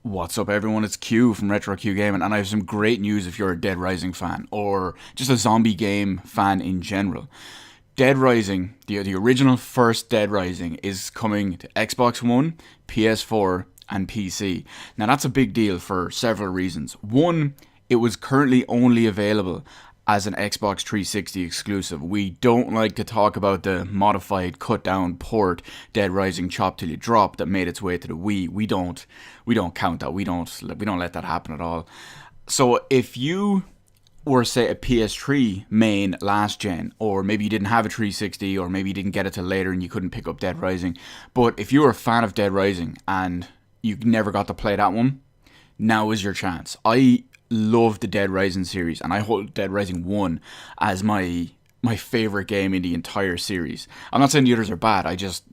What's up, everyone? It's Q from Retro Q Gaming, and I have some great news if you're a Dead Rising fan or just a zombie game fan in general. Dead Rising, the original first Dead Rising, is coming to Xbox One, PS4, and PC. Now, that's a big deal for several reasons. One, it was currently only available as an Xbox 360 exclusive. We don't like to talk about the modified, cut down port Dead Rising Chop Till You Drop that made its way to the Wii. We don't count that. We don't let that happen at all. So if you were, say, a PS3 main last gen, or maybe you didn't have a 360, or maybe you didn't get it till later and you couldn't pick up Dead Rising, but if you were a fan of Dead Rising and you never got to play that one, now is your chance. I love the Dead Rising series, and I hold Dead Rising 1 as my favorite game in the entire series. I'm not saying the others are bad,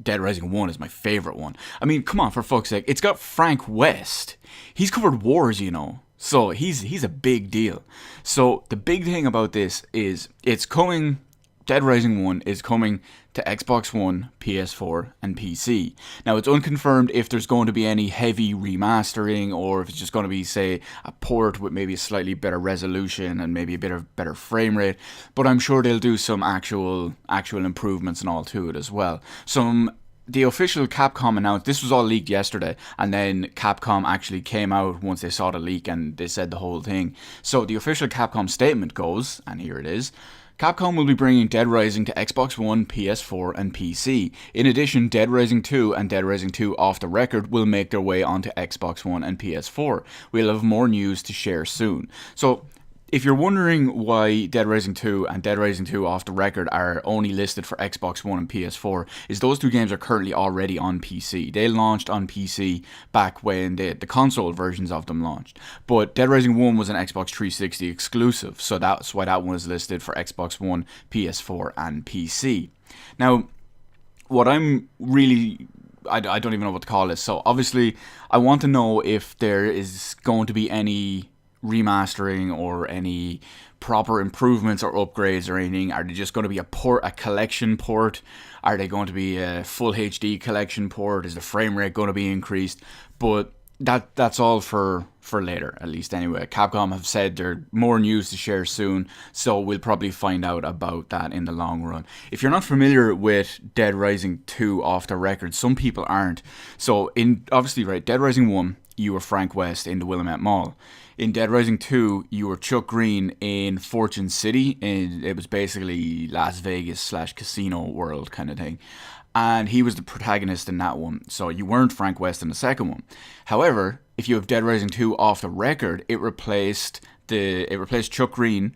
Dead Rising 1 is my favorite one. I mean, come on, for fuck's sake. It's got Frank West. He's covered wars, you know. So he's a big deal. So the big thing about this is it's coming. Dead Rising 1 is coming to Xbox One, PS4, and PC. Now, it's unconfirmed if there's going to be any heavy remastering or if it's just going to be, say, a port with maybe a slightly better resolution and maybe a bit of better frame rate, but I'm sure they'll do some actual improvements and all to it as well. The official Capcom announced, this was all leaked yesterday, and then Capcom actually came out once they saw the leak and they said the whole thing. So the official Capcom statement goes, and here it is: Capcom will be bringing Dead Rising to Xbox One, PS4, and PC. In addition, Dead Rising 2 and Dead Rising 2 Off the Record will make their way onto Xbox One and PS4. We'll have more news to share soon. So, if you're wondering why Dead Rising 2 and Dead Rising 2 Off the Record are only listed for Xbox One and PS4, is those two games are currently already on PC. They launched on PC back when the console versions of them launched. But Dead Rising 1 was an Xbox 360 exclusive, so that's why that one is listed for Xbox One, PS4, and PC. Now, what I'm really... I don't even know what to call this. So, obviously, I want to know if there is going to be any remastering or any proper improvements or upgrades or anything. Are they just going to be a collection port? Are they going to be a full HD collection port? Is the frame rate going to be increased? But that's all for later, at least anyway. Capcom have said there are more news to share soon, so we'll probably find out about that in the long run. If you're not familiar with Dead Rising 2 Off the Record, some people aren't. So obviously, right, Dead Rising 1, you were Frank West in the Willamette Mall. In Dead Rising 2, you were Chuck Green in Fortune City, and it was basically Las Vegas / casino world kind of thing. And he was the protagonist in that one, so you weren't Frank West in the second one. However, if you have Dead Rising 2 Off the Record, it replaced Chuck Green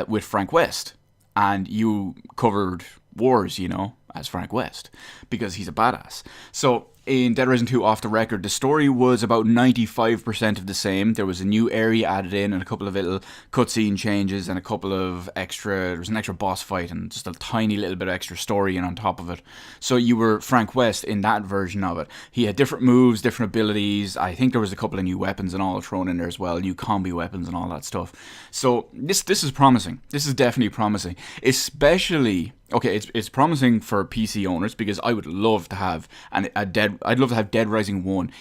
with Frank West, and you covered wars, you know, as Frank West, because he's a badass. So in Dead Rising 2 Off the Record, the story was about 95% of the same. There was a new area added in and a couple of little cutscene changes and a couple of there was an extra boss fight and just a tiny little bit of extra story in on top of it. So you were Frank West in that version of it. He had different moves, different abilities. I think there was a couple of new weapons and all thrown in there as well, new combi weapons and all that stuff. So this is promising. This is definitely promising. Especially... Okay, it's promising for PC owners because I would love to have I'd love to have Dead Rising 1,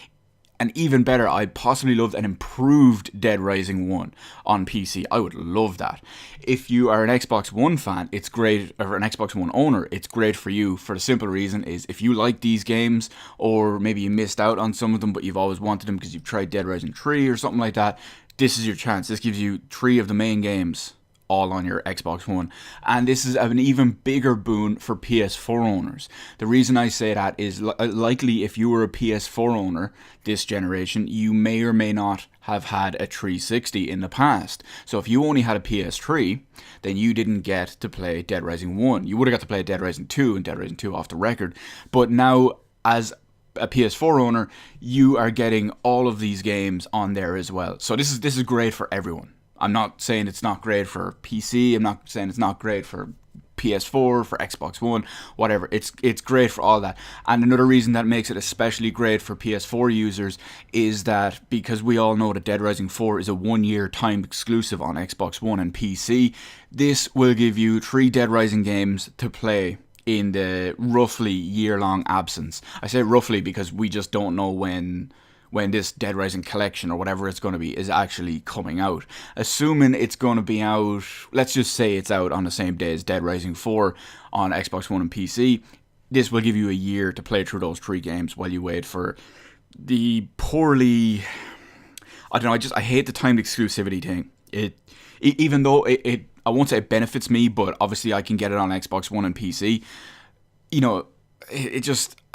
and even better, I'd possibly love an improved Dead Rising 1 on PC. I would love that. If you are an Xbox One fan, it's great, or an Xbox One owner, it's great for you for the simple reason is if you like these games, or maybe you missed out on some of them but you've always wanted them because you've tried Dead Rising 3 or something like that, this is your chance. This gives you 3 of the main games all on your Xbox One. And this is an even bigger boon for PS4 owners. The reason I say that is likely if you were a PS4 owner this generation, you may or may not have had a 360 in the past. So if you only had a PS3, then you didn't get to play Dead Rising 1. You would have got to play Dead Rising 2 and Dead Rising 2 Off the Record. But now, as a PS4 owner, you are getting all of these games on there as well. So this is great for everyone. I'm not saying it's not great for PC. I'm not saying it's not great for PS4, for Xbox One, whatever. It's great for all that. And another reason that makes it especially great for PS4 users is that because we all know that Dead Rising 4 is a 1-year timed exclusive on Xbox One and PC, this will give you 3 Dead Rising games to play in the roughly year-long absence. I say roughly because we just don't know when when this Dead Rising collection or whatever it's going to be is actually coming out. Assuming it's going to be out, let's just say it's out on the same day as Dead Rising 4 on Xbox One and PC, this will give you a year to play through those 3 games while you wait for the poorly... I don't know, I hate the timed exclusivity thing. Even though I won't say it benefits me, but obviously I can get it on Xbox One and PC. You know,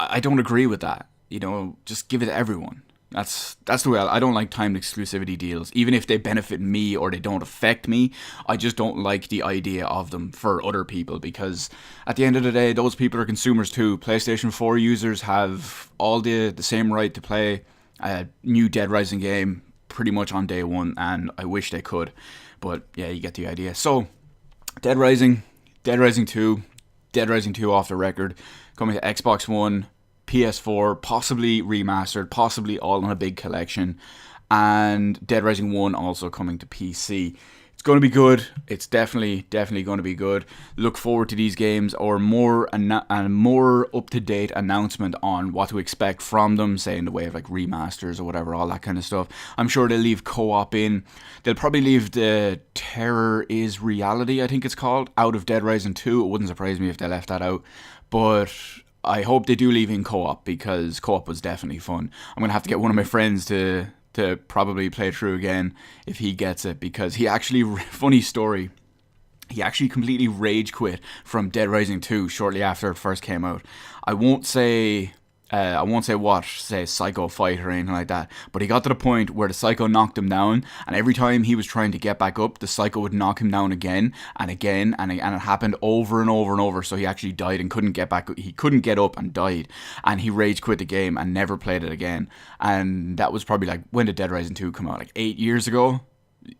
I don't agree with that. You know, just give it to everyone. That's the way I don't like timed exclusivity deals. Even if they benefit me or they don't affect me, I just don't like the idea of them for other people, because at the end of the day, those people are consumers too. PlayStation 4 users have all the same right to play a new Dead Rising game pretty much on day one, and I wish they could. But yeah, you get the idea. So, Dead Rising 2, Dead Rising 2 off the record, coming to Xbox One, PS4, possibly remastered, possibly all in a big collection, and Dead Rising 1 also coming to PC. It's going to be good. It's definitely going to be good. Look forward to these games, or more up-to-date announcement on what to expect from them, say in the way of like remasters or whatever, all that kind of stuff. I'm sure they'll leave co-op in. They'll probably leave the Terror is Reality, I think it's called, out of Dead Rising 2. It wouldn't surprise me if they left that out. But I hope they do leave in co-op, because co-op was definitely fun. I'm going to have to get one of my friends to probably play through again if he gets it, because he actually, funny story, he actually completely rage quit from Dead Rising 2 shortly after it first came out. I won't say what, say Psycho fight or anything like that, but he got to the point where the Psycho knocked him down, and every time he was trying to get back up, the Psycho would knock him down again and again, and it happened over and over and over, so he actually died and couldn't get back. He couldn't get up and died, and he rage quit the game and never played it again. And that was probably like, when did Dead Rising 2 come out? Like 8 years ago?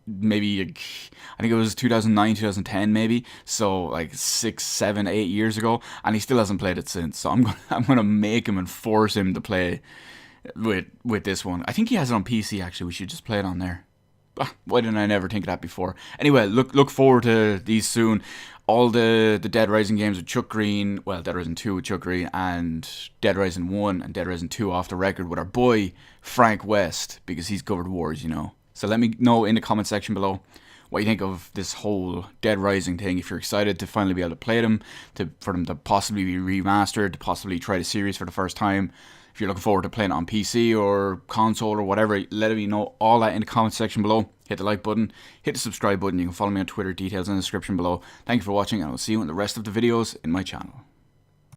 Maybe, I think it was 2009, 2010 maybe, so like 6, 7, 8 years ago, and he still hasn't played it since. So I'm gonna make him and force him to play with this one. I think he has it on PC actually. We should just play it on there. Why didn't I never think of that before? Anyway, look forward to these soon. All the Dead Rising games with Chuck Green, well, Dead Rising 2 with Chuck Green, and Dead Rising 1 and Dead Rising 2 off the record with our boy Frank West, because he's covered wars, you know. So let me know in the comment section below what you think of this whole Dead Rising thing. If you're excited to finally be able to play them, for them to possibly be remastered, to possibly try the series for the first time. If you're looking forward to playing it on PC or console or whatever, let me know all that in the comment section below. Hit the like button, hit the subscribe button. You can follow me on Twitter, details in the description below. Thank you for watching, and I will see you in the rest of the videos in my channel.